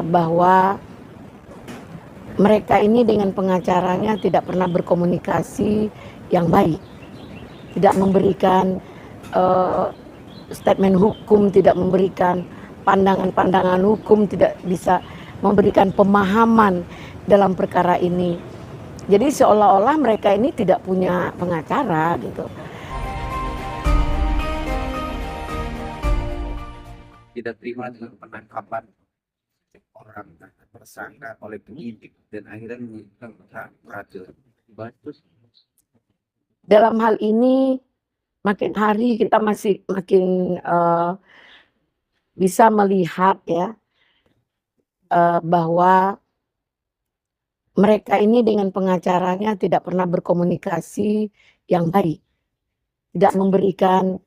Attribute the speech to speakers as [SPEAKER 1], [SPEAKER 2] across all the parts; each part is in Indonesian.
[SPEAKER 1] bahwa mereka ini dengan pengacaranya tidak pernah berkomunikasi yang baik, tidak memberikan statement hukum, tidak memberikan pandangan-pandangan hukum, tidak bisa memberikan pemahaman dalam perkara ini. Jadi seolah-olah mereka ini tidak punya pengacara gitu.
[SPEAKER 2] Tidak terima dengan penangkapan orang tersangka oleh penyidik dan akhirnya menyebutkan peradilan.
[SPEAKER 1] Dalam hal ini makin hari kita masih makin bisa melihat ya bahwa mereka ini dengan pengacaranya tidak pernah berkomunikasi yang baik, tidak memberikan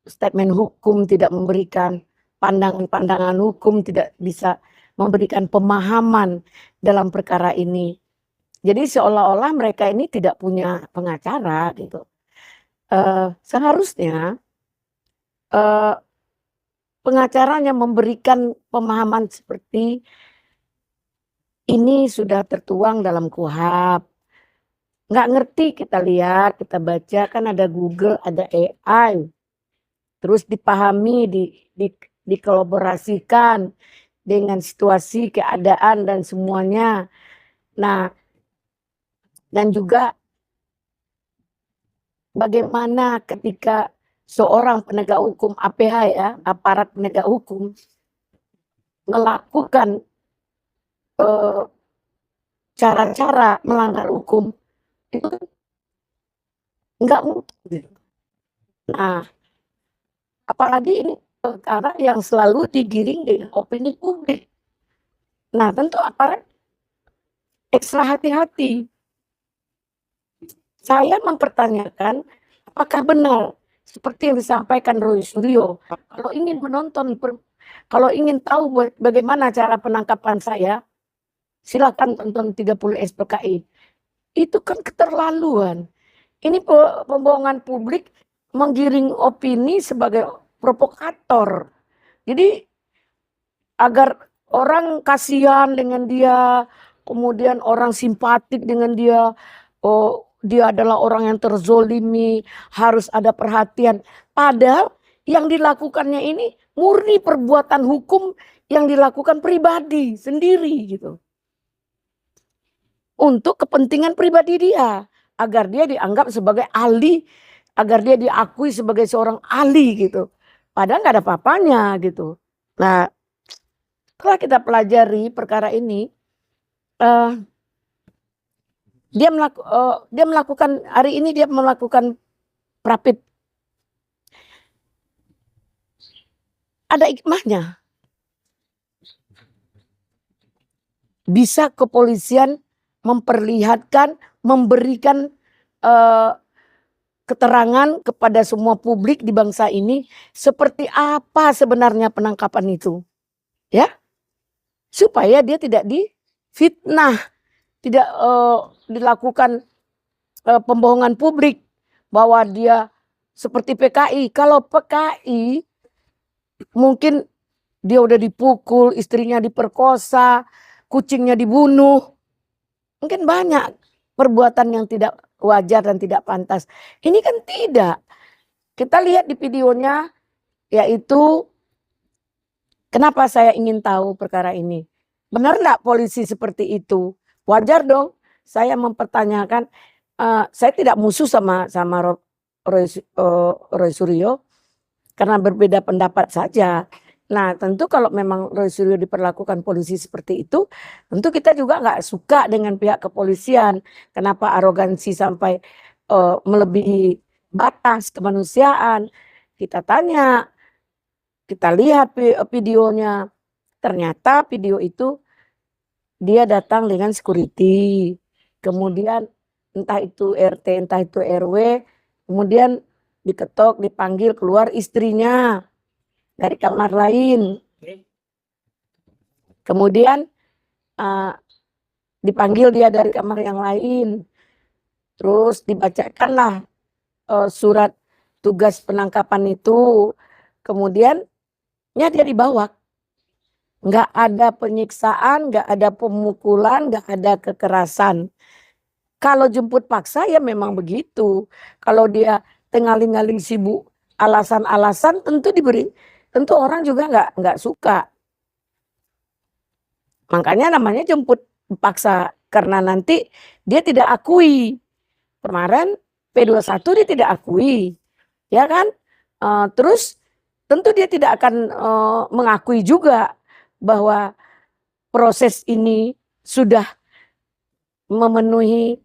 [SPEAKER 1] statement hukum, tidak memberikan pandangan-pandangan hukum, tidak bisa memberikan pemahaman dalam perkara ini. Jadi seolah-olah mereka ini tidak punya pengacara gitu. Seharusnya pengacaranya memberikan pemahaman seperti ini sudah tertuang dalam KUHP. Nggak ngerti kita lihat, kita baca, kan ada Google, ada AI. Terus dipahami, dikolaborasikan dengan situasi, keadaan, dan semuanya. Nah, dan juga bagaimana ketika seorang penegak hukum, APH ya, aparat penegak hukum, melakukan cara-cara melanggar hukum, itu nggak mungkin. Nah, apalagi ini perkara yang selalu digiring dengan opini publik. Nah, tentu aparat ekstra hati-hati. Saya mempertanyakan apakah benar seperti yang disampaikan Roy Suryo, kalau ingin menonton, kalau ingin tahu bagaimana cara penangkapan saya, silakan tonton 30 SPKI. Itu kan keterlaluan. Ini pembohongan publik menggiring opini sebagai provokator. Jadi agar orang kasihan dengan dia, kemudian orang simpatik dengan dia, oh dia adalah orang yang terzolimi, harus ada perhatian. Padahal yang dilakukannya ini murni perbuatan hukum yang dilakukan pribadi sendiri gitu. Untuk kepentingan pribadi dia, agar dia dianggap sebagai ahli, agar dia diakui sebagai seorang ahli gitu. Padahal nggak ada apa-apanya gitu. Nah, setelah kita pelajari perkara ini, dia melakukan hari ini dia melakukan Prapit. Ada hikmahnya. Bisa kepolisian memperlihatkan, memberikan keterangan kepada semua publik di bangsa ini seperti apa sebenarnya penangkapan itu, ya, supaya dia tidak difitnah, tidak dilakukan pembohongan publik bahwa dia seperti PKI. Kalau PKI mungkin dia udah dipukul, istrinya diperkosa, kucingnya dibunuh, mungkin banyak perbuatan yang tidak wajar dan tidak pantas. Ini kan tidak. Kita lihat di videonya, yaitu kenapa saya ingin tahu perkara ini. Benar nggak polisi seperti itu? Wajar dong. Saya mempertanyakan. Saya tidak musuh sama Roy Suryo karena berbeda pendapat saja. Nah, tentu kalau memang Roy Suryo diperlakukan polisi seperti itu, tentu kita juga nggak suka dengan pihak kepolisian. Kenapa arogansi sampai melebihi batas kemanusiaan? Kita tanya, kita lihat videonya. Ternyata video itu dia datang dengan security. Kemudian entah itu RT, entah itu RW, kemudian diketok, dipanggil, keluar istrinya dari kamar lain. Kemudian dipanggil dia dari kamar yang lain. Terus dibacakanlah surat tugas penangkapan itu. Kemudian dia dibawa nggak ada penyiksaan, nggak ada pemukulan, nggak ada kekerasan. Kalau jemput paksa ya memang begitu. Kalau dia tengaling-aling sibuk alasan-alasan tentu orang juga nggak suka. Makanya namanya jemput paksa karena nanti dia tidak akui. Kemarin P21 dia tidak akui, ya kan? Terus tentu dia tidak akan mengakui juga bahwa proses ini sudah memenuhi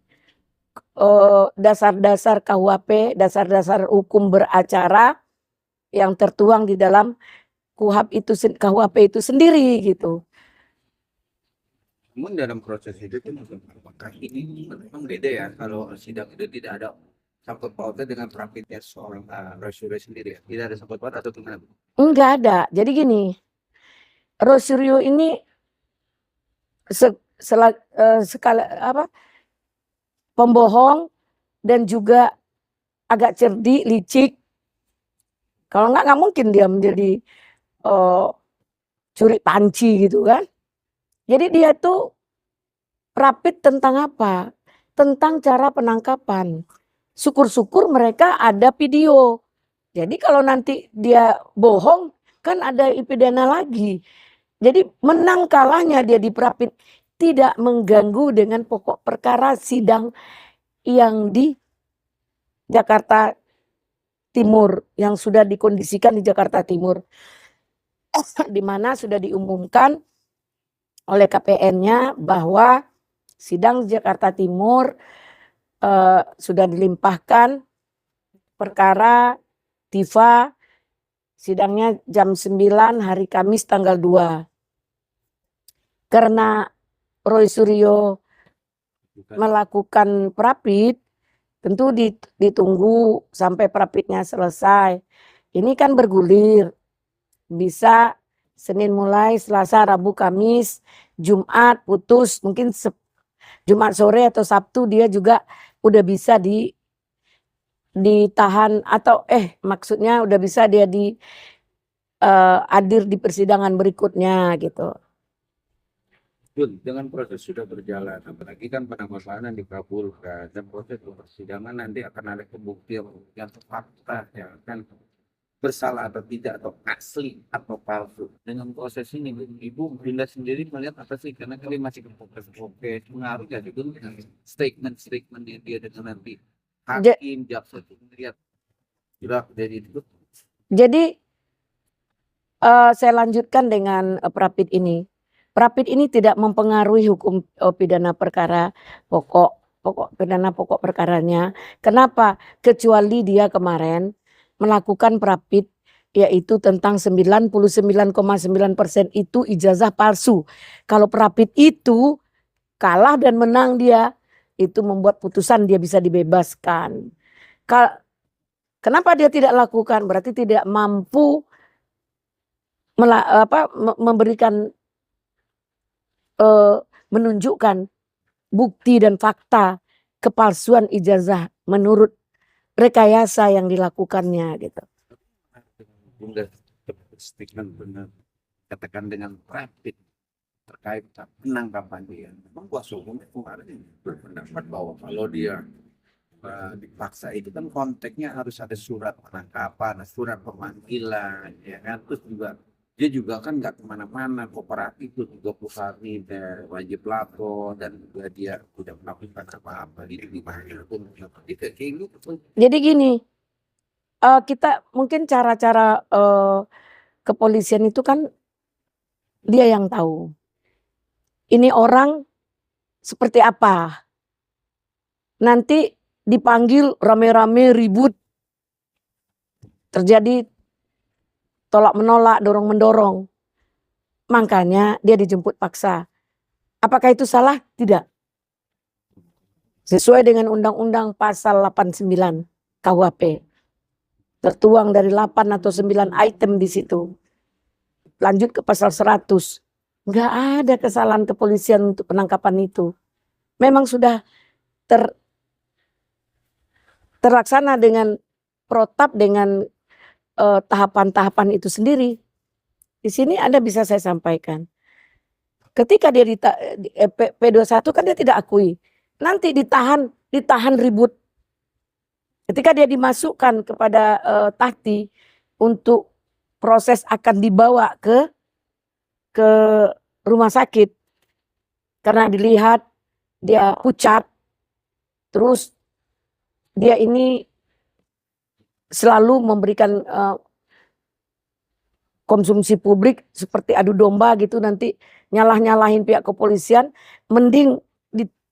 [SPEAKER 1] dasar-dasar KUHP, dasar-dasar hukum beracara yang tertuang di dalam KUHP itu sendiri gitu.
[SPEAKER 2] Namun dalam proses itu tuh apakah ini memang beda ya kalau sidang itu tidak ada sangkut pautnya dengan rapidnya seorang Rosario sendiri ya? Tidak ada sangkut paut atau gimana?
[SPEAKER 1] Enggak ada. Jadi gini, Rosario ini sekali pembohong dan juga agak cerdik, licik. Kalau nggak mungkin dia menjadi curi panci gitu kan. Jadi dia tuh rapid tentang apa? Tentang cara penangkapan. Syukur-syukur mereka ada video. Jadi kalau nanti dia bohong kan ada pidana lagi. Jadi menang kalahnya dia diperapit tidak mengganggu dengan pokok perkara sidang yang di Jakarta Timur, yang sudah dikondisikan di Jakarta Timur. Di mana sudah diumumkan oleh KPN-nya bahwa sidang Jakarta Timur sudah dilimpahkan perkara Tifa, sidangnya jam 9 hari Kamis tanggal 2. Karena Roy Suryo melakukan prapit, tentu ditunggu sampai prapitnya selesai. Ini kan bergulir, bisa Senin mulai, Selasa, Rabu, Kamis, Jumat putus, mungkin Jumat sore atau Sabtu dia juga udah bisa ditahan atau maksudnya udah bisa dia hadir di persidangan berikutnya gitu.
[SPEAKER 2] Betul, dengan proses sudah berjalan, apalagi kan penangkapan dikabulkan dan proses persidangan nanti akan ada pembuktian fakta ya kan bersalah atau tidak atau asli atau palsu. Dengan proses ini Ibu Brinda sendiri melihat apa sih karena kali masih proses pengaruh ya juga dengan statement yang dia dengan nanti hakim jaksa itu melihat sudah dari itu.
[SPEAKER 1] Jadi saya lanjutkan dengan prapit ini. Prapit ini tidak mempengaruhi hukum pidana perkara pokok pidana pokok perkaranya. Kenapa? Kecuali dia kemarin melakukan prapit yaitu tentang 99,9% itu ijazah palsu. Kalau prapit itu kalah dan menang dia, itu membuat putusan dia bisa dibebaskan. Kenapa dia tidak lakukan? Berarti tidak mampu memberikan menunjukkan bukti dan fakta kepalsuan ijazah menurut rekayasa yang dilakukannya gitu.
[SPEAKER 2] Bunda statement benar katakan dengan rapid terkait penangkapan dia. Memang kuasa hukum kemarin berpendapat bahwa kalau dia dipaksa itu kan konteksnya harus ada surat penangkapan, surat pemanggilan, ya kan. Terus juga dia juga kan nggak kemana-mana, kooperatif itu 20 hari wajib lapor dan juga dia tidak melakukan apa-apa di mana pun kayak gitu.
[SPEAKER 1] Jadi gini, kita mungkin cara-cara kepolisian itu kan dia yang tahu. Ini orang seperti apa. Nanti dipanggil rame-rame ribut. Terjadi tolak-menolak, dorong-mendorong. Makanya dia dijemput paksa. Apakah itu salah? Tidak. Sesuai dengan Undang-Undang Pasal 89 KUHP. Tertuang dari 8 atau 9 item di situ. Lanjut ke pasal 100. Enggak ada kesalahan kepolisian untuk penangkapan itu. Memang sudah terlaksana dengan protap dengan tahapan-tahapan itu sendiri. Di sini Anda bisa saya sampaikan. Ketika dia P21 kan dia tidak akui. Nanti ditahan ribut. Ketika dia dimasukkan kepada tahti untuk proses akan dibawa ke rumah sakit karena dilihat dia pucat, terus dia ini selalu memberikan konsumsi publik seperti adu domba gitu, nanti nyalahin pihak kepolisian, mending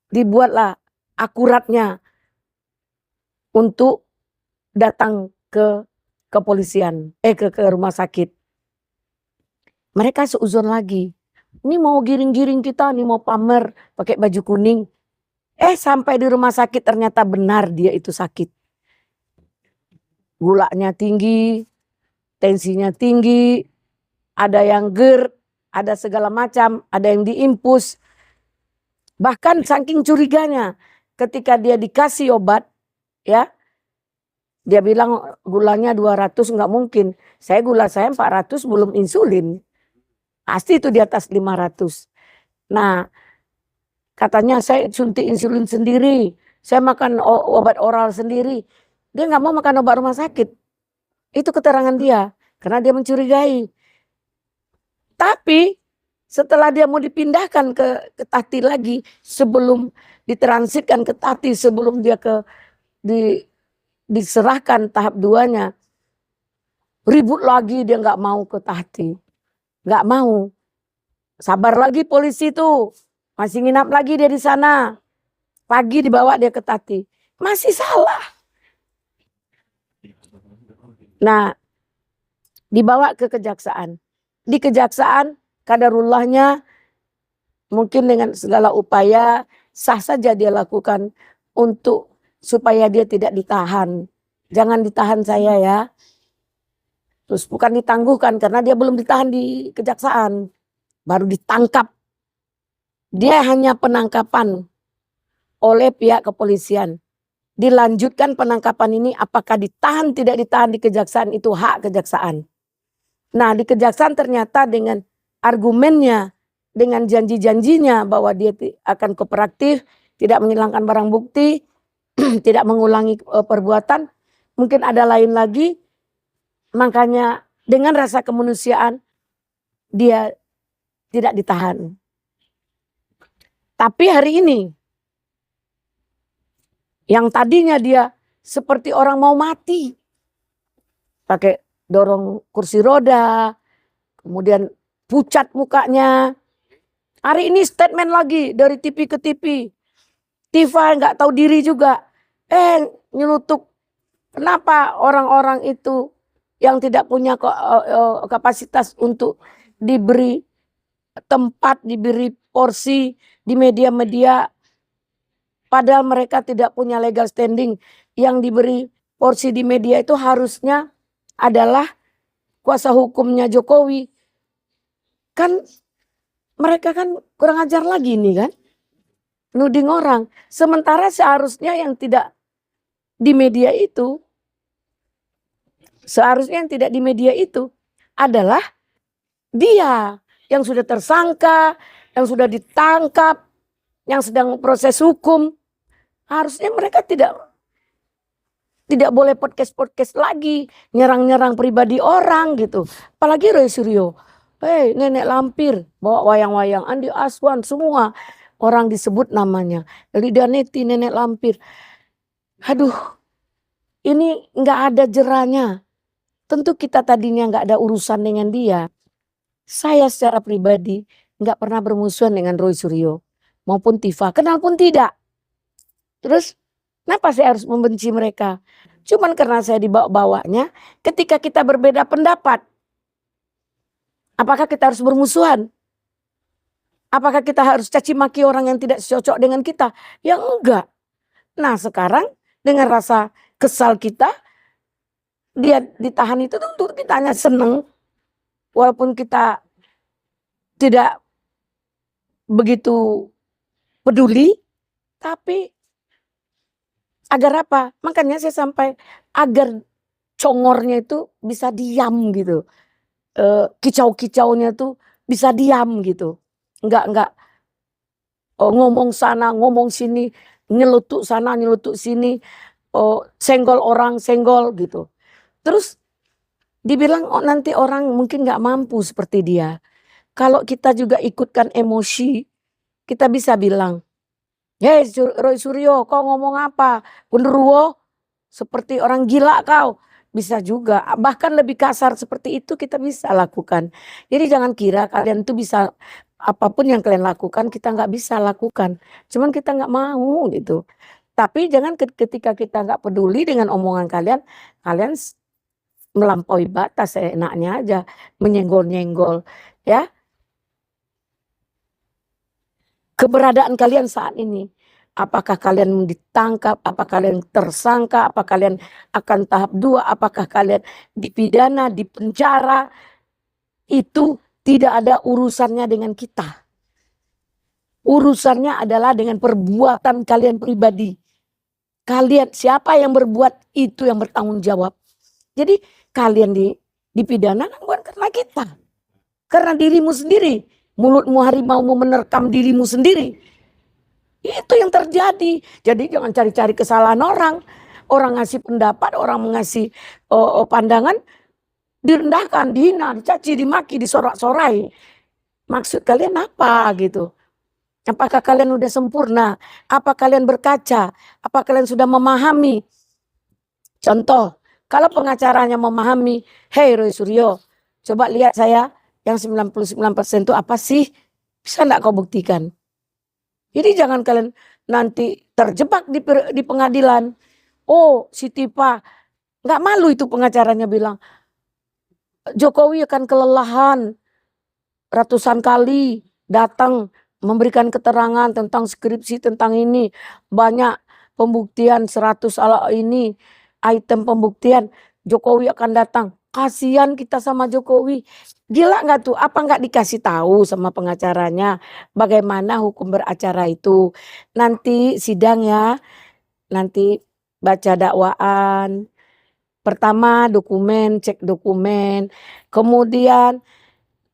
[SPEAKER 1] dibuatlah akuratnya untuk datang ke kepolisian, ke rumah sakit. Mereka seuzon lagi. Ini mau giring-giring kita, nih mau pamer pakai baju kuning. Sampai di rumah sakit ternyata benar dia itu sakit. Gulanya tinggi, tensinya tinggi, ada yang GERD, ada segala macam, ada yang diimpus. Bahkan saking curiganya ketika dia dikasih obat, ya, dia bilang gulanya 200 nggak mungkin. Gula saya 400 belum insulin. Pasti itu di atas 500. Nah, katanya saya suntik insulin sendiri, saya makan obat oral sendiri. Dia nggak mau makan obat rumah sakit. Itu keterangan dia, karena dia mencurigai. Tapi setelah dia mau dipindahkan ke tahti lagi, sebelum ditransitkan ke tahti, sebelum dia diserahkan tahap 2-nya, ribut lagi, dia nggak mau ke tahti, nggak mau. Sabar lagi polisi tuh, masih nginap lagi dia di sana. Pagi dibawa dia ke tahti, masih salah. Nah, dibawa ke kejaksaan. Di kejaksaan kadarullahnya mungkin dengan segala upaya sah saja dia lakukan untuk supaya dia tidak ditahan. Jangan ditahan saya ya. Terus bukan ditangguhkan karena dia belum ditahan di kejaksaan. Baru ditangkap. Dia hanya penangkapan oleh pihak kepolisian. Dilanjutkan penangkapan ini apakah ditahan tidak ditahan di kejaksaan itu hak kejaksaan. Nah, di kejaksaan ternyata dengan argumennya, dengan janji-janjinya bahwa dia akan kooperatif, tidak menghilangkan barang bukti, tidak mengulangi perbuatan, mungkin ada lain lagi, makanya dengan rasa kemanusiaan dia tidak ditahan. Tapi hari ini, yang tadinya dia seperti orang mau mati, pakai dorong kursi roda, kemudian pucat mukanya. Hari ini statement lagi dari TV ke TV. Tifa nggak tahu diri juga. Nyelutuk. Kenapa orang-orang itu yang tidak punya kapasitas untuk diberi tempat, diberi porsi di media-media, padahal mereka tidak punya legal standing, yang diberi porsi di media itu harusnya adalah kuasa hukumnya Jokowi. Kan mereka kan kurang ajar lagi nih kan, nuding orang. Sementara seharusnya yang tidak di media itu, adalah dia yang sudah tersangka, yang sudah ditangkap, yang sedang proses hukum. Harusnya mereka tidak boleh podcast lagi, nyerang-nyerang pribadi orang gitu. Apalagi Roy Suryo. Nenek lampir, bawa wayang-wayang, Andi Aswan, semua orang disebut namanya. Lida Neti, nenek lampir. Aduh, ini nggak ada jerahnya. Tentu kita tadinya nggak ada urusan dengan dia. Saya secara pribadi nggak pernah bermusuhan dengan Roy Suryo maupun Tifa, kenal pun tidak. Terus kenapa saya harus membenci mereka? Cuman karena saya dibawa-bawanya, ketika kita berbeda pendapat, apakah kita harus bermusuhan? Apakah kita harus caci maki orang yang tidak cocok dengan kita? Ya enggak. Nah sekarang dengan rasa kesal kita, dia ditahan itu tentu kita hanya seneng. Walaupun kita tidak begitu peduli, tapi agar apa? Makanya saya sampai agar congornya itu bisa diam gitu. kicau-kicaunya tuh bisa diam gitu. Enggak ngomong sana, ngomong sini, nyeletuk sana, nyeletuk sini, senggol orang, senggol gitu. Terus dibilang, "Oh, nanti orang mungkin nggak mampu seperti dia." Kalau kita juga ikutkan emosi, kita bisa bilang, "Hei Roy Suryo, kau ngomong apa? Genderuwo, seperti orang gila kau." Bisa juga, bahkan lebih kasar seperti itu kita bisa lakukan. Jadi jangan kira kalian tuh bisa apapun yang kalian lakukan kita nggak bisa lakukan, cuman kita nggak mau gitu. Tapi jangan ketika kita nggak peduli dengan omongan kalian, kalian melampaui batas seenaknya aja, menyenggol-nyenggol, ya. Keberadaan kalian saat ini, apakah kalian ditangkap, apakah kalian tersangka, apakah kalian akan tahap 2, apakah kalian dipidana, dipenjara, itu tidak ada urusannya dengan kita. Urusannya adalah dengan perbuatan kalian pribadi. Kalian siapa yang berbuat itu yang bertanggung jawab. Jadi kalian dipidana bukan karena kita. Karena dirimu sendiri. Mulutmu harimau menerkam dirimu sendiri. Itu yang terjadi. Jadi jangan cari-cari kesalahan orang. Orang ngasih pendapat, orang mengasih pandangan, direndahkan, dihina, dicaci, dimaki, disorak-sorai. Maksud kalian apa gitu? Apakah kalian udah sempurna? Apa kalian berkaca? Apa kalian sudah memahami? Contoh, kalau pengacaranya memahami, "Hei Roy Suryo, coba lihat saya yang 99% itu apa sih? Bisa enggak kau buktikan?" Jadi jangan kalian nanti terjebak di pengadilan. "Oh, si Tipa," nggak malu itu pengacaranya bilang, "Jokowi akan kelelahan ratusan kali datang memberikan keterangan tentang skripsi, tentang ini. Banyak pembuktian 100 ini, item pembuktian, Jokowi akan datang." Kasihan kita sama Jokowi. Gila nggak tuh? Apa nggak dikasih tahu sama pengacaranya bagaimana hukum beracara itu? Nanti sidang ya, nanti baca dakwaan. Pertama dokumen, cek dokumen. Kemudian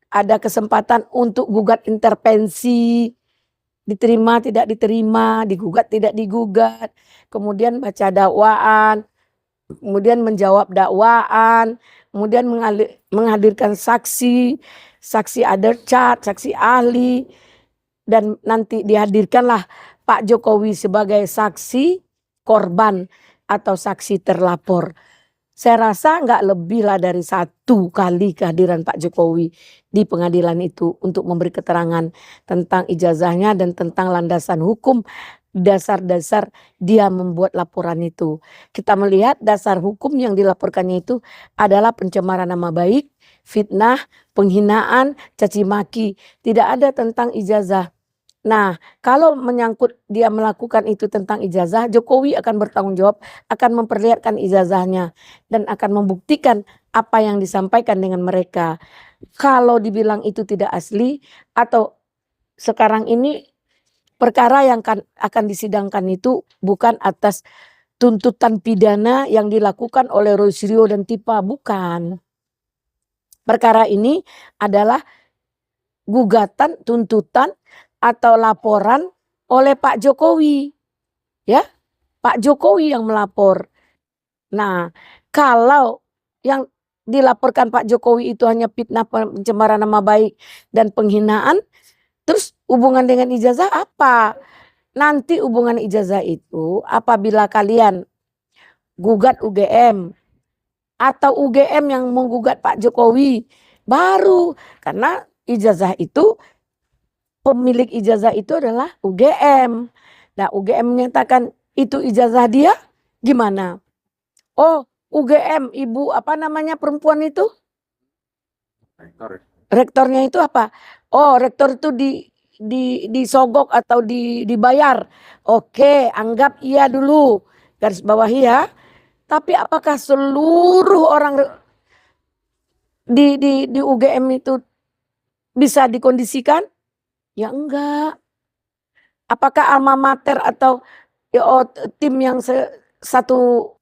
[SPEAKER 1] ada kesempatan untuk gugat intervensi. Diterima, tidak diterima, digugat, tidak digugat. Kemudian baca dakwaan. Kemudian menjawab dakwaan, kemudian menghadirkan saksi, saksi adercat, saksi ahli, dan nanti dihadirkanlah Pak Jokowi sebagai saksi korban atau saksi terlapor. Saya rasa nggak lebih lah dari 1 kali kehadiran Pak Jokowi di pengadilan itu untuk memberi keterangan tentang ijazahnya dan tentang landasan hukum, dasar-dasar dia membuat laporan itu. Kita melihat dasar hukum yang dilaporkannya itu adalah pencemaran nama baik, fitnah, penghinaan, caci maki. Tidak ada tentang ijazah. Nah, kalau menyangkut dia melakukan itu tentang ijazah, Jokowi akan bertanggung jawab, akan memperlihatkan ijazahnya dan akan membuktikan apa yang disampaikan dengan mereka. Kalau dibilang itu tidak asli atau sekarang ini perkara yang akan disidangkan itu bukan atas tuntutan pidana yang dilakukan oleh Roy Suryo dan Tipa, bukan. Perkara ini adalah gugatan, tuntutan atau laporan oleh Pak Jokowi. Ya, Pak Jokowi yang melapor. Nah, kalau yang dilaporkan Pak Jokowi itu hanya fitnah, pencemaran nama baik dan penghinaan, terus hubungan dengan ijazah apa? Nanti hubungan ijazah itu apabila kalian gugat UGM atau UGM yang menggugat Pak Jokowi, baru, karena ijazah itu pemilik ijazah itu adalah UGM. Nah, UGM menyatakan itu ijazah dia, gimana? Oh, UGM, ibu apa namanya perempuan itu?
[SPEAKER 2] Rektor.
[SPEAKER 1] Rektornya itu apa? Oh, rektor itu disogok atau dibayar. Oke, anggap iya dulu. Garis bawahi ya. Tapi apakah seluruh orang di UGM itu bisa dikondisikan? Ya enggak. Apakah alma mater atau tim yang satu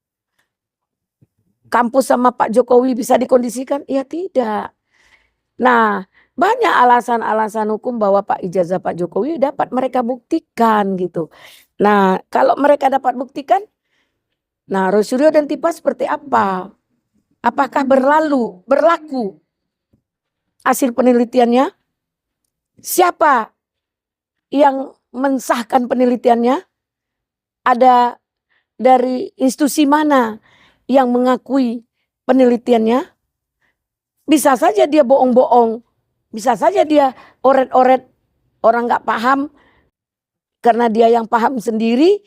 [SPEAKER 1] kampus sama Pak Jokowi bisa dikondisikan? Ya tidak. Nah, banyak alasan-alasan hukum bahwa ijazah Pak Jokowi dapat mereka buktikan gitu. Nah, kalau mereka dapat buktikan, nah Rosario dan Tipa seperti apa? Apakah berlaku hasil penelitiannya? Siapa yang mensahkan penelitiannya? Ada dari institusi mana yang mengakui penelitiannya? Bisa saja dia bohong-bohong, bisa saja dia oret-oret, orang nggak paham karena dia yang paham sendiri,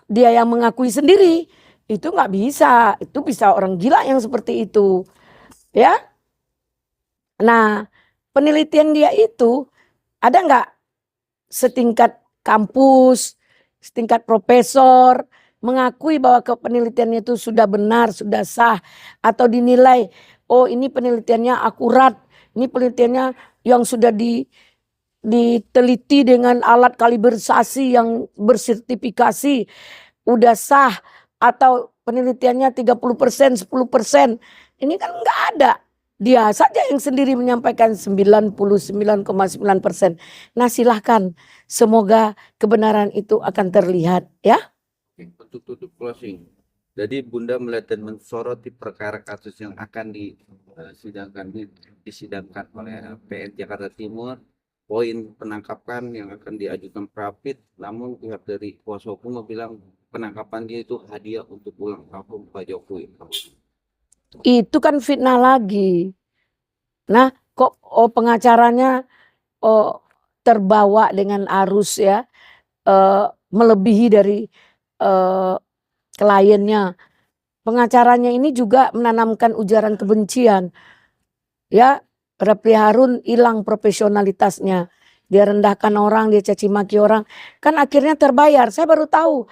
[SPEAKER 1] dia yang mengakui sendiri. Itu nggak bisa, itu bisa orang gila yang seperti itu, ya. Nah, penelitian dia itu ada nggak setingkat kampus, setingkat profesor mengakui bahwa penelitiannya itu sudah benar, sudah sah, atau dinilai, oh ini penelitiannya akurat, ini penelitiannya yang sudah diteliti dengan alat kalibrasi yang bersertifikasi, udah sah, atau penelitiannya 30%, 10%. Ini kan nggak ada. Dia saja yang sendiri menyampaikan 99,9%. Nah silahkan, semoga kebenaran itu akan terlihat ya.
[SPEAKER 2] Untuk tutup closing. Jadi Bunda melihat dan mensoroti perkara kasus yang akan disidangkan oleh PN Jakarta Timur, poin penangkapan yang akan diajukan Prapit, namun pihak dari kuasa hukum bilang penangkapan dia itu hadiah untuk ulang tahun Pak Jokowi.
[SPEAKER 1] Itu kan fitnah lagi. Nah, kok pengacaranya terbawa dengan arus ya, melebihi dari kliennya. Pengacaranya ini juga menanamkan ujaran kebencian. Ya, Refli Harun hilang profesionalitasnya. Dia rendahkan orang, dia caci maki orang. Kan akhirnya terbayar. Saya baru tahu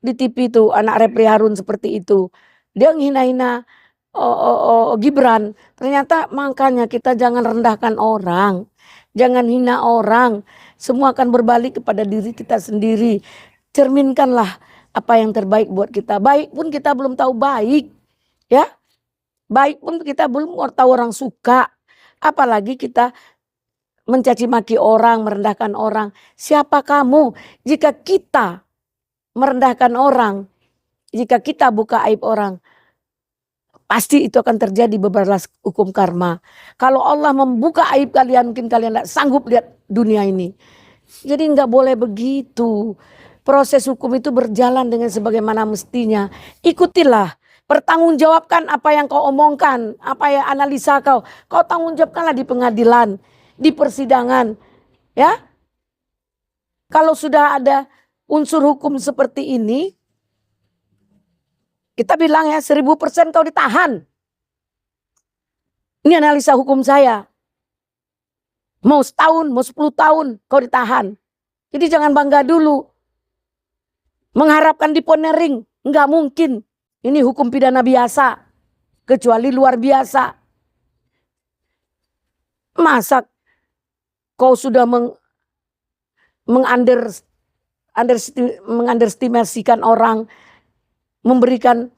[SPEAKER 1] di TV itu anak Refli Harun seperti itu. Dia menghina-hina Gibran. Ternyata makanya kita jangan rendahkan orang. Jangan hina orang. Semua akan berbalik kepada diri kita sendiri. Cerminkanlah apa yang terbaik buat kita. Baik pun kita belum tahu baik. Ya. Baik pun kita belum tahu orang suka. Apalagi kita mencaci maki orang, merendahkan orang. Siapa kamu jika kita merendahkan orang, jika kita buka aib orang, pasti itu akan terjadi berbalas hukum karma. Kalau Allah membuka aib kalian, mungkin kalian tidak sanggup lihat dunia ini. Jadi nggak boleh begitu. Proses hukum itu berjalan dengan sebagaimana mestinya. Ikutilah, pertanggungjawabkan apa yang kau omongkan, apa yang analisa kau. Kau tanggung jawabkanlah di pengadilan, di persidangan. Ya, kalau sudah ada unsur hukum seperti ini, kita bilang ya 1000% kau ditahan. Ini analisa hukum saya. Mau setahun, mau 10 tahun kau ditahan. Jadi jangan bangga dulu. Mengharapkan diponering, enggak mungkin. Ini hukum pidana biasa. Kecuali luar biasa. Masa kau sudah mengunderestimasikan orang, memberikan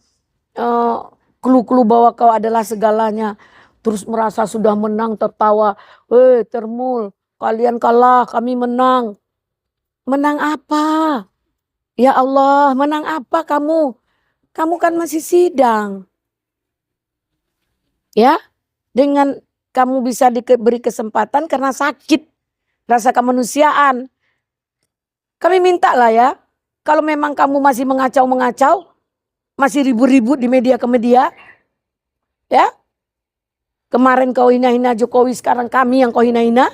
[SPEAKER 1] clue-clue bahwa kau adalah segalanya, terus merasa sudah menang, tertawa, Termul, kalian kalah, kami menang. Menang apa? Ya Allah, menang apa kamu? Kamu kan masih sidang. Ya, dengan kamu bisa diberi kesempatan karena sakit, rasa kemanusiaan. Kami minta lah ya, kalau memang kamu masih mengacau-mengacau, masih ribut-ribut di media ke media, ya. Kemarin kau hina-hina Jokowi, sekarang kami yang kau hina-hina.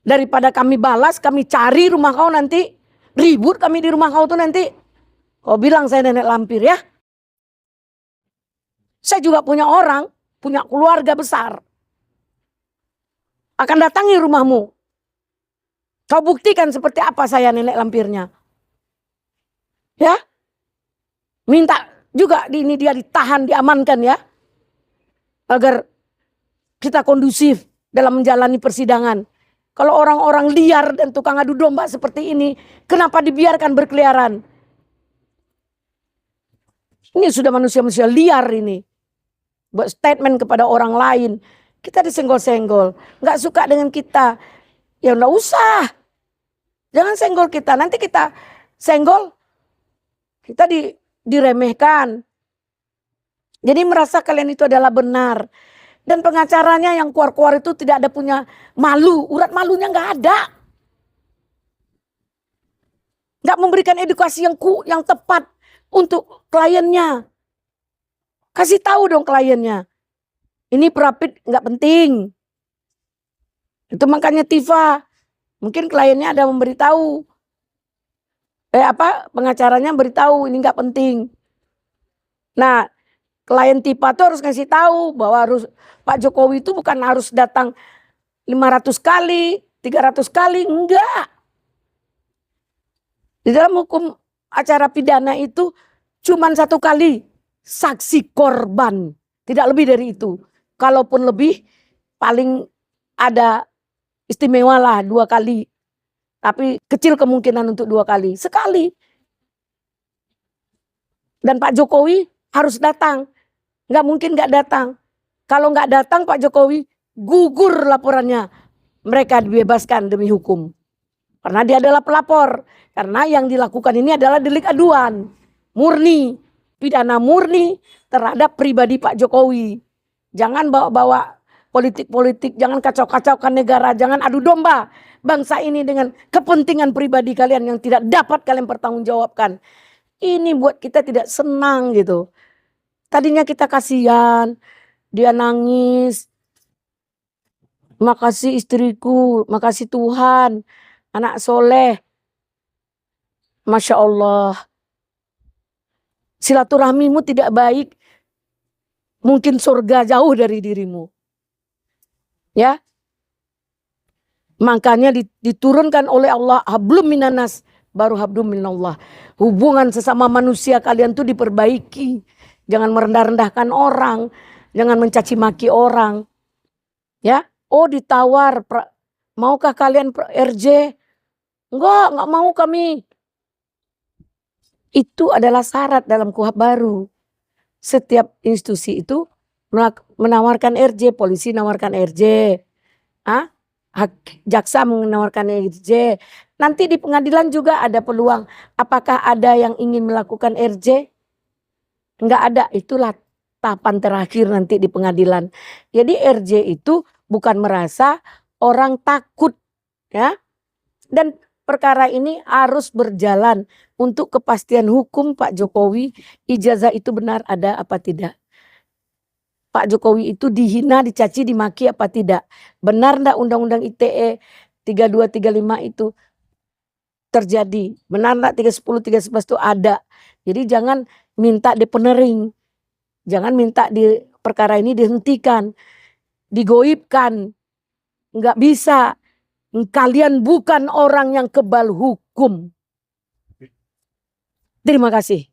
[SPEAKER 1] Daripada kami balas, kami cari rumah kau nanti. Ribut kami di rumah kau tuh nanti. Kau bilang saya nenek lampir ya. Saya juga punya orang, punya keluarga besar. Akan datangi rumahmu. Kau buktikan seperti apa saya nenek lampirnya. Ya. Minta juga ini dia ditahan, diamankan ya. Agar kita kondusif dalam menjalani persidangan. Kalau orang-orang liar dan tukang adu domba seperti ini, kenapa dibiarkan berkeliaran? Ini sudah manusia-manusia liar ini. Buat statement kepada orang lain. kita disenggol-senggol, nggak suka dengan kita, ya nggak usah, jangan senggol kita. Nanti kita senggol, kita diremehkan. Jadi merasa kalian itu adalah benar. Dan pengacaranya yang keluar-keluar itu tidak ada punya malu, urat malunya nggak ada. Nggak memberikan edukasi yang tepat untuk kliennya. Kasih tahu dong kliennya. Ini perapit nggak penting. Itu makanya Tifa. Mungkin kliennya ada memberitahu. Pengacaranya beritahu ini nggak penting. Nah, klien Tifa tuh harus ngasih tahu bahwa harus Pak Jokowi itu bukan harus datang 500 kali, 300 kali, enggak. Di dalam hukum acara pidana itu cuma 1 kali saksi korban, tidak lebih dari itu. Kalaupun lebih paling ada istimewa lah 2 kali. Tapi kecil kemungkinan untuk 2 kali. Sekali. Dan Pak Jokowi harus datang. Nggak mungkin nggak datang. Kalau nggak datang Pak Jokowi gugur laporannya. Mereka dibebaskan demi hukum. Karena dia adalah pelapor. Karena yang dilakukan ini adalah delik aduan. Murni. Pidana murni terhadap pribadi Pak Jokowi. Jangan bawa-bawa politik-politik. Jangan kacau-kacaukan negara. Jangan adu domba bangsa ini dengan kepentingan pribadi kalian yang tidak dapat kalian pertanggungjawabkan. Ini buat kita tidak senang gitu. Tadinya kita kasihan. Dia nangis. Makasih istriku. Makasih Tuhan. Anak soleh. Masya Allah. Silaturahmimu tidak baik. Mungkin surga jauh dari dirimu. Ya. Makanya diturunkan oleh Allah. Hablum minanas. Baru hablum minallah. Hubungan sesama manusia kalian tuh diperbaiki. Jangan merendah-rendahkan orang. Jangan mencaci maki orang. Ya. Oh ditawar. Maukah kalian RJ? Enggak mau kami. Itu adalah syarat dalam KUHP baru. Setiap institusi itu menawarkan RJ. Polisi menawarkan RJ. Jaksa menawarkan RJ. Nanti di pengadilan juga ada peluang. Apakah ada yang ingin melakukan RJ? Enggak ada. Itulah tahapan terakhir nanti di pengadilan. Jadi RJ itu bukan merasa orang takut. Ya. Dan perkara ini harus berjalan untuk kepastian hukum Pak Jokowi. Ijazah itu benar ada apa tidak. Pak Jokowi itu dihina, dicaci, dimaki apa tidak. Benar enggak Undang-Undang ITE 3235 itu terjadi. Benar enggak 310, 311 itu ada. Jadi jangan minta dipenering. Jangan minta di perkara ini dihentikan. Digoibkan. Enggak bisa. Kalian bukan orang yang kebal hukum. Terima kasih.